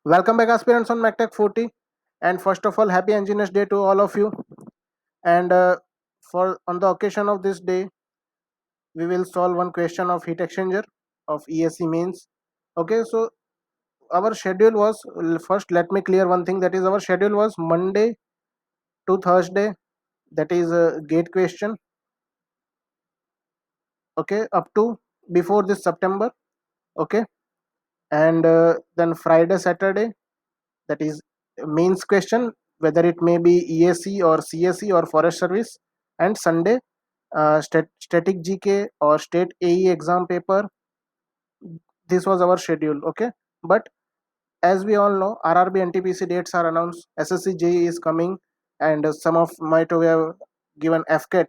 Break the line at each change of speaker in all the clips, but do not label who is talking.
Welcome back, aspirants on MacTech 40. And first of all, happy Engineers Day to all of you. And for on the occasion of this day, we will solve one question of heat exchanger of ESE mains. Okay, so our schedule was first. Let me clear one thing. That is, our schedule was Monday to Thursday. That is a gate question. Okay, up to before this September. Okay, and then Friday, Saturday. That is mains question, whether it may be ESE or CSE or Forest Service, and Sunday static GK or state AE exam paper. This was our schedule. Okay, but as we all know, RRB NTPC dates are announced, SSC JE is coming, and some of might have given FCAT,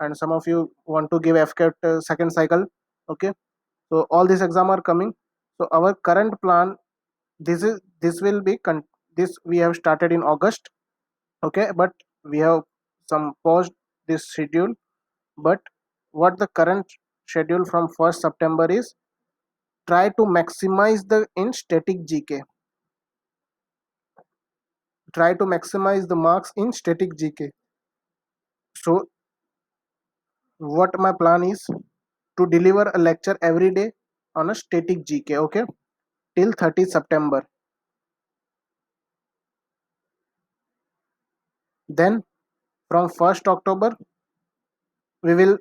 and some of you want to give FCAT second cycle. Okay, so all these exam are coming. So our current plan, this will be this we have started in August. Okay, but we have some paused this schedule. But what the current schedule from 1st September is, try to maximize the in static GK, try to maximize the marks in static GK. So what my plan is, to deliver a lecture every day on a static GK. Okay, till 30th September. Then from 1st October we will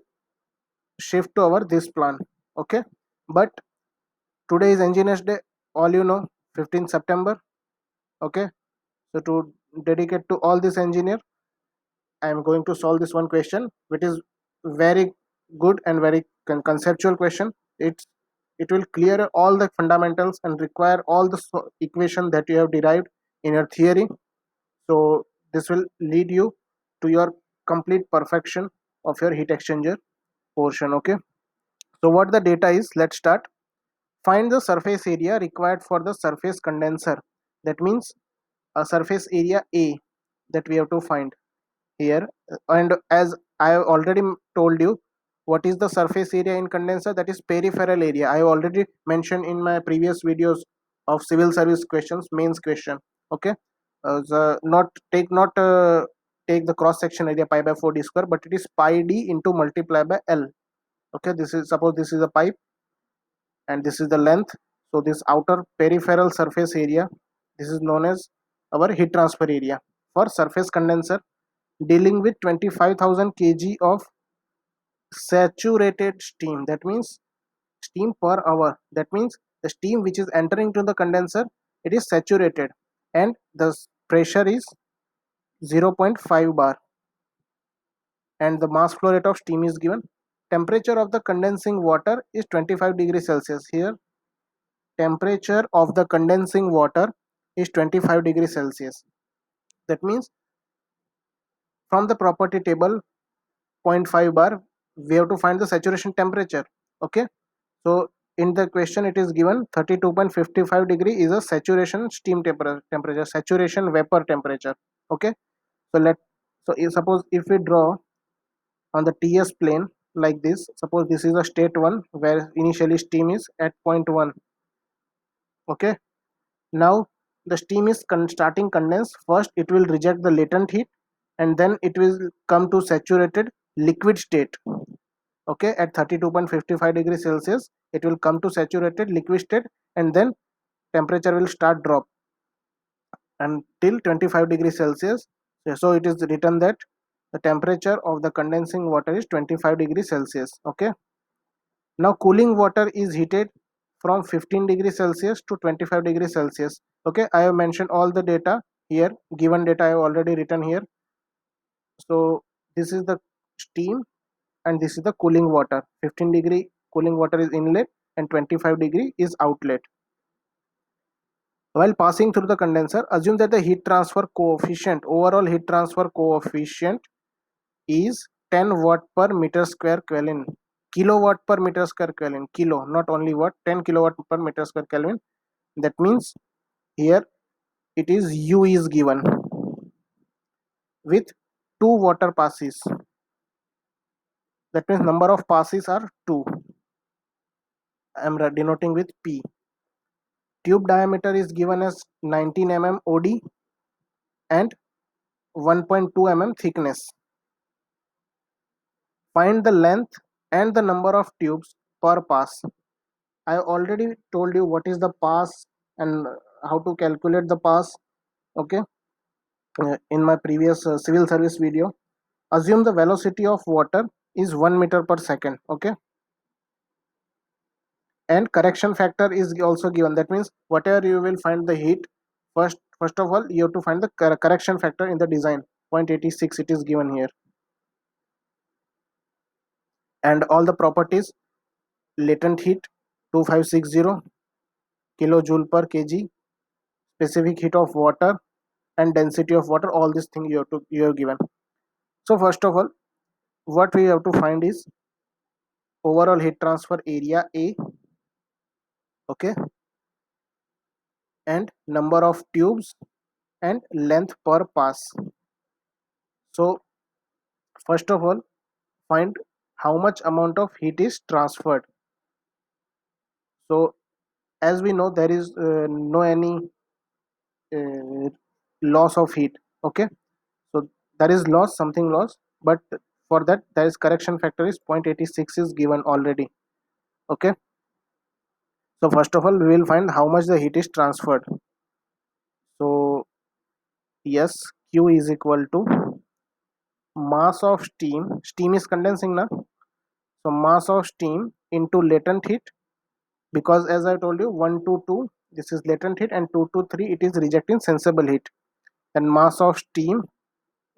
shift to our this plan. Okay, but today is Engineers Day, all you know, 15th September. Okay, so to dedicate to all this engineer, I am going to solve this one question, which is very good and very conceptual question. It will clear all the fundamentals and require all the equation that you have derived in your theory. So this will lead you to your complete perfection of your heat exchanger portion. Okay, so what the data is, let's start. Find the surface area required for the surface condenser. That means a surface area A that we have to find here. And as I have already told you, what is the surface area in condenser? That is peripheral area. I have already mentioned in my previous videos of civil service questions, mains question. Okay, not take the cross section area pi by 4 d square, but it is pi d into multiply by L. Okay, this is, suppose this is a pipe and this is the length. So this outer peripheral surface area, this is known as our heat transfer area for surface condenser dealing with 25,000 kg of saturated steam. That means steam per hour. That means the steam which is entering to the condenser, it is saturated, and the pressure is 0.5 bar, and the mass flow rate of steam is given. Temperature of the condensing water is 25 degrees Celsius. Here temperature of the condensing water is 25 degrees Celsius. That means from the property table, 0.5 bar, we have to find the saturation temperature. Okay, so in the question it is given 32.55 degree is a saturation steam temperature, saturation vapor temperature. Okay, so suppose if we draw on the TS plane like this, suppose this is a state 1 where initially steam is at 0.1. Okay, now the steam is starting condense. First it will reject the latent heat, and then it will come to saturated liquid state. Okay, at 32.55 degrees Celsius it will come to saturated liquid state, and then temperature will start drop until 25 degrees Celsius. So it is written that the temperature of the condensing water is 25 degrees Celsius. Okay, now cooling water is heated from 15 degrees Celsius to 25 degrees Celsius. Okay, I have mentioned all the data here, given data I have already written here. So this is the steam and this is the cooling water. 15 degree cooling water is inlet and 25 degree is outlet. While passing through the condenser, assume that the heat transfer coefficient, overall heat transfer coefficient, is 10 watt per meter square Kelvin. Kilowatt per meter square Kelvin. Kilo, not only watt, 10 kilowatt per meter square Kelvin. That means here it is U is given with 2 water passes. That means number of passes are 2. I am denoting with P. Tube diameter is given as 19 mm OD and 1.2 mm thickness. Find the length and the number of tubes per pass. I already told you what is the pass and how to calculate the pass. Okay, in my previous civil service video. Assume the velocity of water is 1 meter per second. Okay, and correction factor is also given. That means whatever you will find the heat, first of all you have to find the correction factor in the design. 0.86 it is given here, and all the properties: latent heat 2560 kilojoule per kg, specific heat of water and density of water. All these things you have given. So first of all, what we have to find is overall heat transfer area A. Okay, and number of tubes and length per pass. So first of all, find how much amount of heat is transferred. So as we know, there is no any uh, loss of heat. Okay, so there is loss, something loss, but for that there is correction factor is 0.86 is given already. Okay, so first of all we will find how much the heat is transferred. So yes, Q is equal to mass of steam is condensing now, so mass of steam into latent heat, because as I told you 1 to 2 this is latent heat and 2 to 3 it is rejecting sensible heat, and mass of steam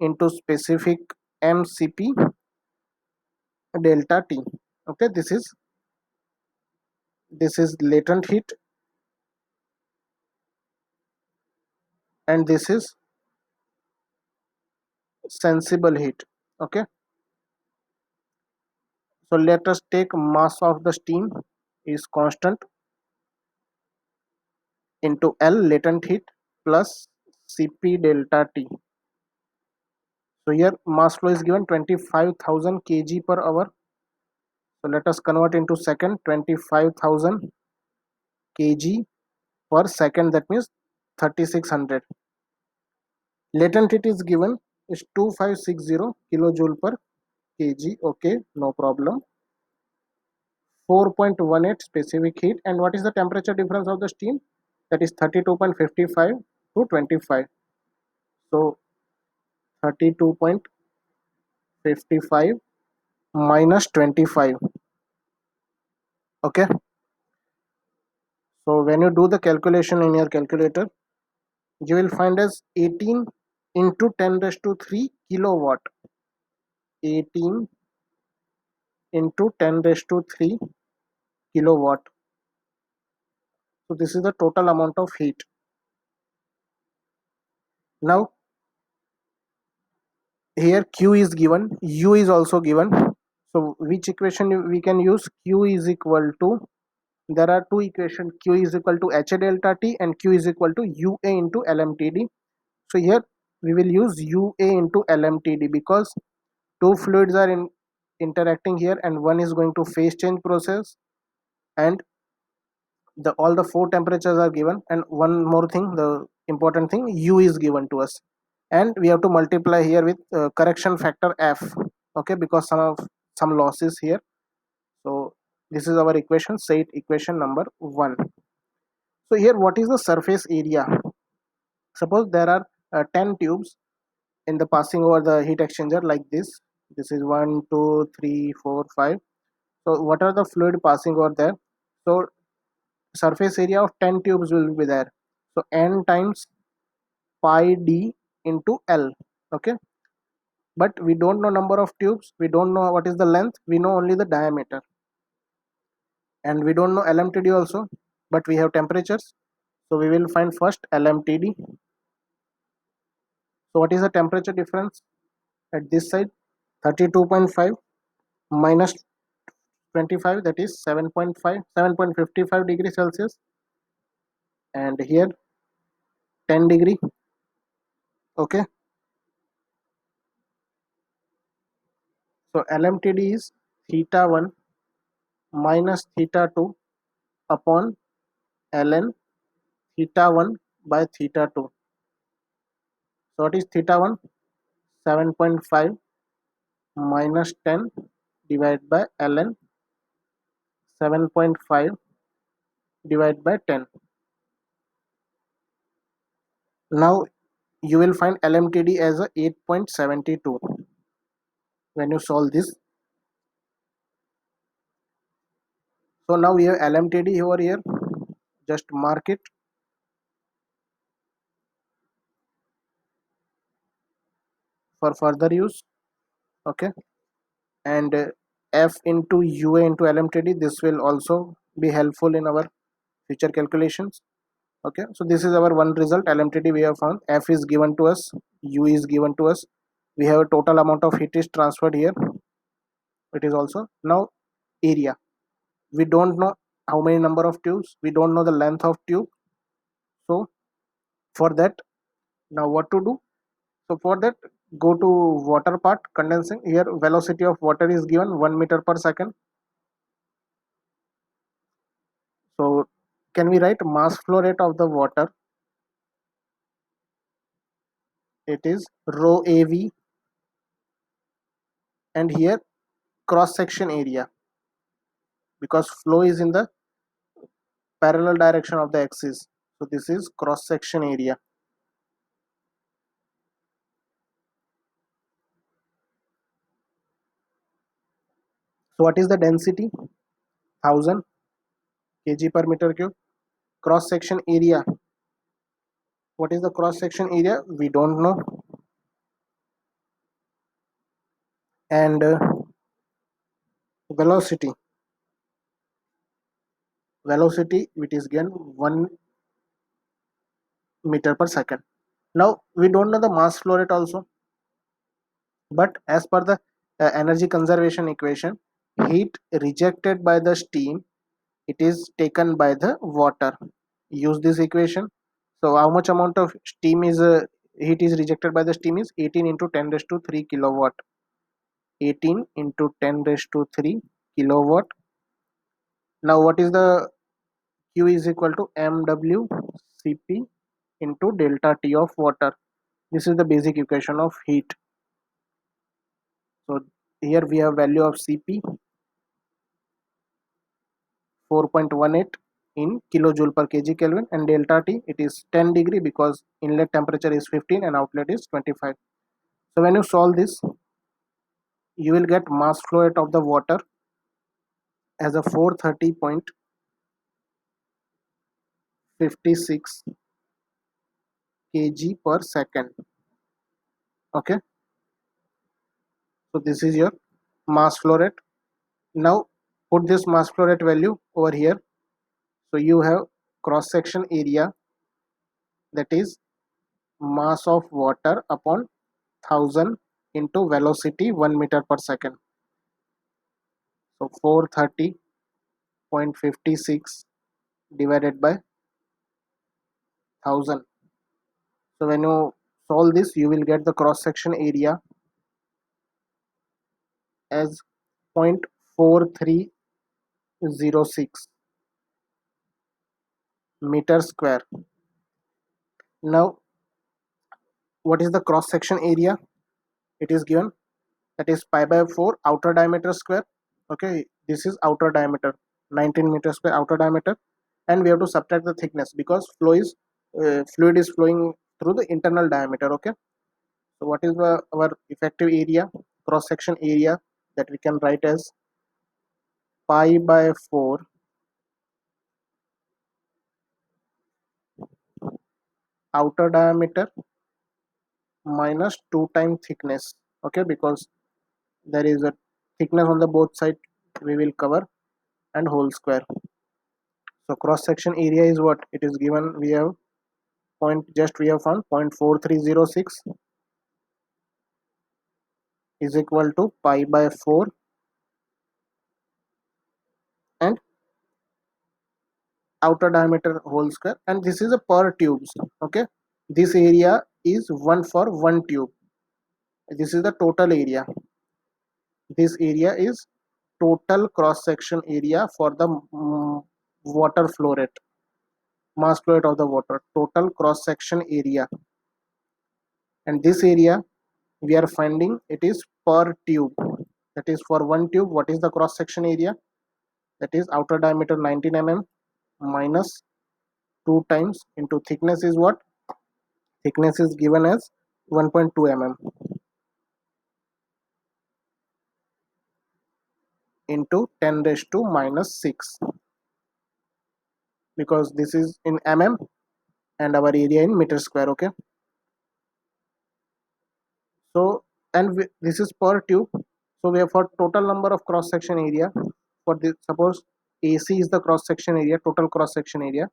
into specific mcp delta T. Okay, this is latent heat and this is sensible heat. Okay, so let us take mass of the steam is constant into L latent heat plus Cp delta T. So here mass flow is given 25,000 kg per hour. So let us convert into second. 25,000 kg per second, that means 3600. Latent heat is given is 2560 kilojoule per kg. Okay, no problem. 4.18 specific heat, and what is the temperature difference of the steam? That is 32.55 to 25. So 32.55 minus 25. Okay, so when you do the calculation in your calculator, you will find as 18 into 10 raised to 3 kilowatt. 18 into 10 raised to 3 kilowatt. So this is the total amount of heat. Now here Q is given, U is also given. So which equation we can use? Q is equal to, there are two equations, Q is equal to HA delta T and Q is equal to UA into LMTD. So here we will use UA into LMTD because two fluids are interacting here and one is going to phase change process, and the all the four temperatures are given, and one more thing, the important thing, U is given to us, and we have to multiply here with correction factor F. Okay, because some losses here. So this is our equation, say it equation number 1. So here what is the surface area? Suppose there are 10 tubes in the passing over the heat exchanger like this. This is 1 2 3 4 5. So what are the fluid passing over there? So surface area of 10 tubes will be there. So n times pi d into L. Okay, but we don't know number of tubes, we don't know what is the length, we know only the diameter, and we don't know LMTD also, but we have temperatures. So we will find first LMTD. So what is the temperature difference at this side? 32.5 minus 25, that is 7.5, 7.55 degrees Celsius, and here 10 degree. Okay, so LMTD is theta 1 minus theta 2 upon ln theta 1 by theta 2. So what is theta 1? 7.5 minus 10 divided by ln 7.5 divided by 10. Now you will find LMTD as a 8.72 when you solve this. So now we have LMTD over here. Just mark it for further use. Okay, and F into UA into LMTD, this will also be helpful in our future calculations. Okay, so this is our one result. LMTD we have found. F is given to us, U is given to us. We have a total amount of heat is transferred here. It is also now area. We don't know how many number of tubes. We don't know the length of tube. So for that, now what to do? So for that, go to water part, condensing. Here velocity of water is given 1 meter per second. So can we write mass flow rate of the water? It is rho AV, and here cross section area, because flow is in the parallel direction of the axis. So this is cross section area. So what is the density? 1000 kg per meter cube. Cross section area. What is the cross section area? We don't know. And velocity. Velocity, it is again 1 meter per second. Now we don't know the mass flow rate also, but as per the energy conservation equation, heat rejected by the steam, it is taken by the water. Use this equation. So how much amount of steam is heat is rejected by the steam is 18 into 10 raised to 3 kilowatt. 18 into 10 raised to 3 kilowatt. Now what is the Q is equal to MWCP into delta T of water. This is the basic equation of heat. So here we have value of Cp 4.18 in kilojoule per kg Kelvin, and delta T, it is 10 degree because inlet temperature is 15 and outlet is 25. So when you solve this, you will get mass flow rate of the water as a 430.56 kg per second. Okay, so this is your mass flow rate. Now put this mass flow rate value over here. So you have cross section area, that is mass of water upon 1000 into velocity 1 meter per second. So 430.56 divided by 1000. So when you solve this, you will get the cross section area as 0.4306 meter square. Now what is the cross section area? It is given, that is pi by 4 outer diameter square. Okay, this is outer diameter, 19 meter square outer diameter, and we have to subtract the thickness because fluid is flowing through the internal diameter. Okay, so what is our effective area, cross section area, that we can write as pi by 4 outer diameter minus 2 times thickness. Okay, because there is a thickness on the both side, we will cover, and whole square. So cross section area is what it is given. We have we have found 0.4306 is equal to pi by 4 and outer diameter whole square, and this is a per tubes. Okay, this area is 1 for 1 tube. This is the total area. This area is total cross section area for the water flow rate. mass flow rate of the water, total cross section area, and this area we are finding it is per tube. That is, for one tube, what is the cross section area? That is outer diameter 19 mm minus 2 times into thickness is what? Thickness is given as 1.2 mm into 10 raised to minus 6, because this is in mm and our area in meter square. Okay, so and this is per tube. So we have for total number of cross section area for this, suppose AC is the cross section area, total cross section area,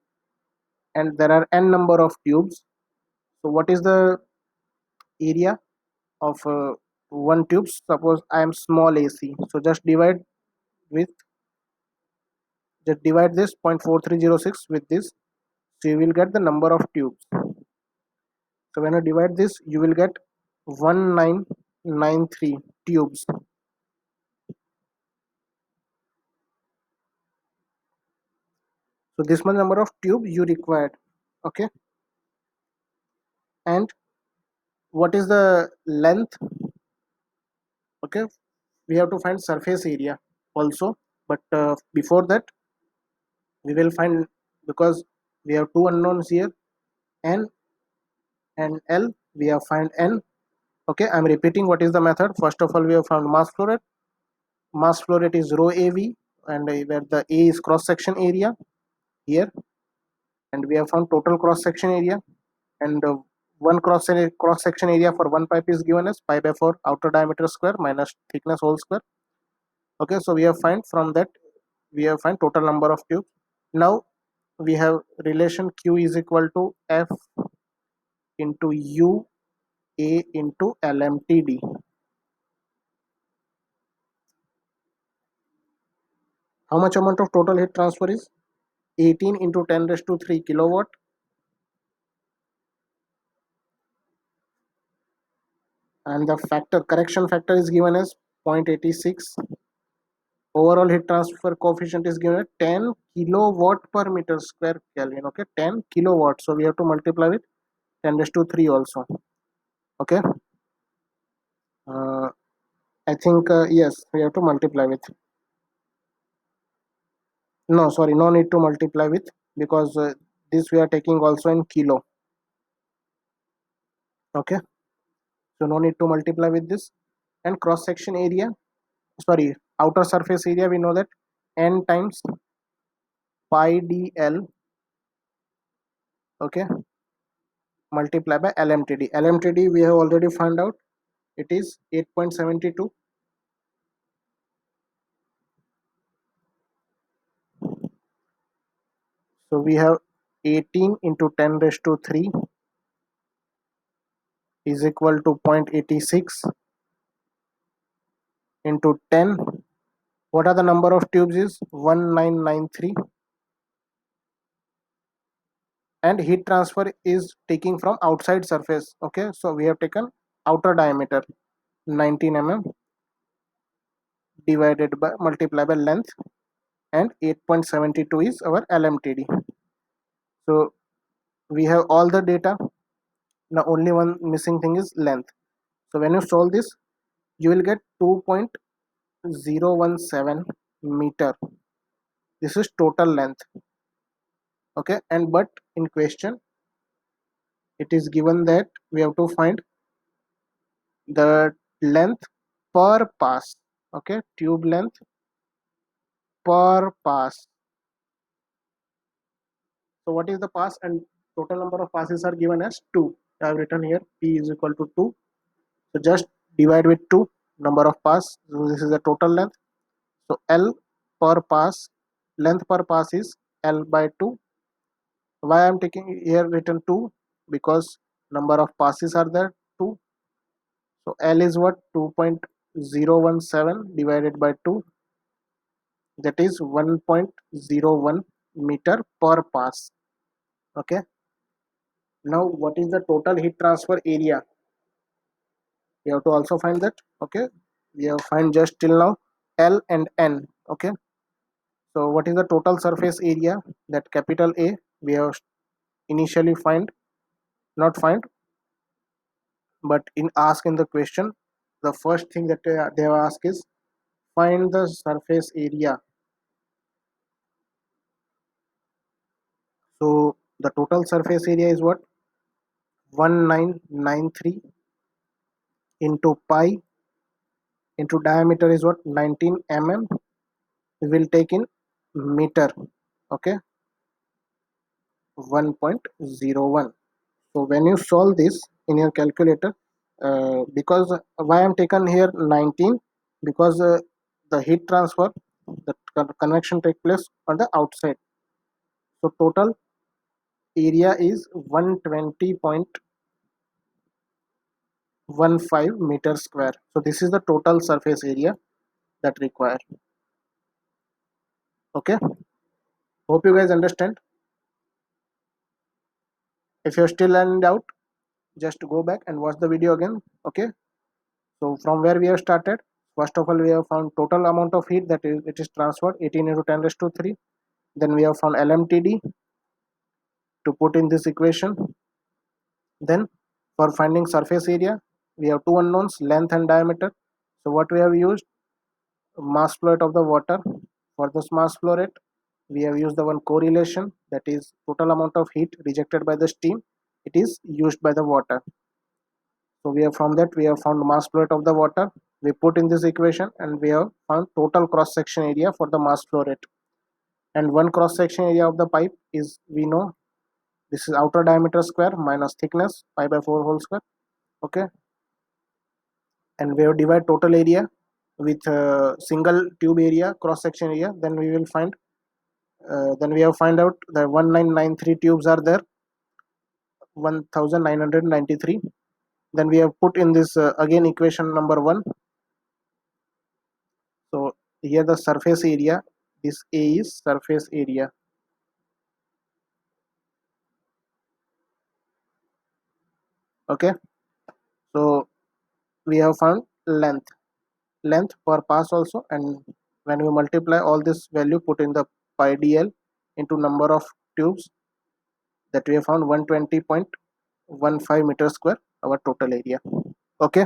and there are n number of tubes. So what is the area of one tube? Suppose I am small AC, so with just divide this 0.4306 with this, so you will get the number of tubes. So when you divide this, you will get 1993 tubes. So this much number of tubes you required. Okay, and what is the length? Okay, we have to find surface area also, but before that we will find, because we have two unknowns here, n and l, we have find n. Okay, I'm repeating what is the method. First of all, we have found mass flow rate. Mass flow rate is rho av, and where the a is cross section area here, and we have found total cross section area, and one cross section area for one pipe is given as pi by 4 outer diameter square minus thickness whole square. Okay, so we have find from that, we have find total number of tubes. Now we have relation q is equal to f into u a into lmtd. How much amount of total heat transfer is 18 into 10 raised to 3 kilowatt, and the factor, correction factor is given as 0.86. Overall heat transfer coefficient is given at 10 kilowatt per meter square Kelvin. Okay, 10 kilowatt, so we have to multiply with 10 raised to 3 also. Okay, uh, I think yes, we have to multiply with, no, sorry, no need to multiply with, because this we are taking also in kilo. Okay, so no need to multiply with this. And cross section area, sorry, outer surface area, we know that n times pi dl. Okay, multiply by lmtd. Lmtd we have already found out, it is 8.72. So we have 18 into 10 raised to 3 is equal to 0.86 into 10. What are the number of tubes is 1993, and heat transfer is taking from outside surface. Okay, so we have taken outer diameter 19 mm divided by multiply by length, and 8.72 is our lmtd. So we have all the data. Now only one missing thing is length. So when you solve this, you will get 2.017 meter. This is total length. Okay, and but in question it is given that we have to find the length per pass. Okay, tube length per pass. So what is the pass? And total number of passes are given as 2. I have written here p is equal to 2. So just divide with 2 number of pass. So this is the total length. So l per pass, length per pass is l by 2. Why I am taking here written 2? Because number of passes are there 2. So l is what? 2.017 divided by 2, that is 1.01 meter per pass. Okay, now what is the total heat transfer area? We have to also find that. Okay, we have find just till now l and n. Okay, so what is the total surface area? That capital A we have initially find, not find, but in ask in the question, the first thing that they have asked is find the surface area. So the total surface area is what? 1993 into pi into diameter is what? 19 mm. We will take in meter. Okay, 1.01. So when you solve this in your calculator, because why I'm taken here 19, because the heat transfer, the convection take place on the outside. So total area is 120.15 meter square. So this is the total surface area that required. Okay, hope you guys understand. If you're still in doubt, just go back and watch the video again. Okay, so from where we have started, first of all we have found total amount of heat, that is it is transferred 18 into 10 raised to 3. Then we have found LMTD to put in this equation. Then for finding surface area, we have two unknowns, length and diameter. So what we have used? Mass flow rate of the water. For this mass flow rate, we have used the one correlation, that is total amount of heat rejected by the steam, it is used by the water. So we have from that we have found mass flow rate of the water. We put in this equation and we have found total cross section area for the mass flow rate. And one cross section area of the pipe is, we know, this is outer diameter square minus thickness pi by 4 whole square. Okay, and we have divide total area with single tube area cross section area. Then we will find, then we have find out the 1993 tubes are there, 1993. Then we have put in this again equation number 1. So here the surface area, this A is surface area. Okay, so we have found length per pass also, and when we multiply all this value, put in the pi dl into number of tubes, that we have found 120.15 meter square our total area. Okay,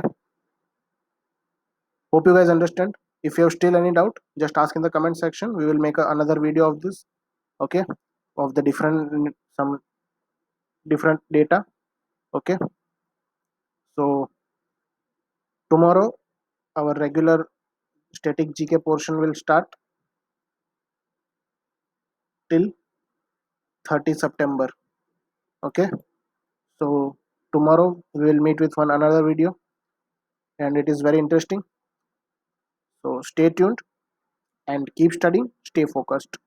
hope you guys understand. If you have still any doubt, just ask in the comment section. We will make another video of this. Okay, of the different, some different data. Okay, so tomorrow our regular static GK portion will start till 30 September. Okay, so tomorrow we will meet with one another video, and it is very interesting. So stay tuned and keep studying, stay focused.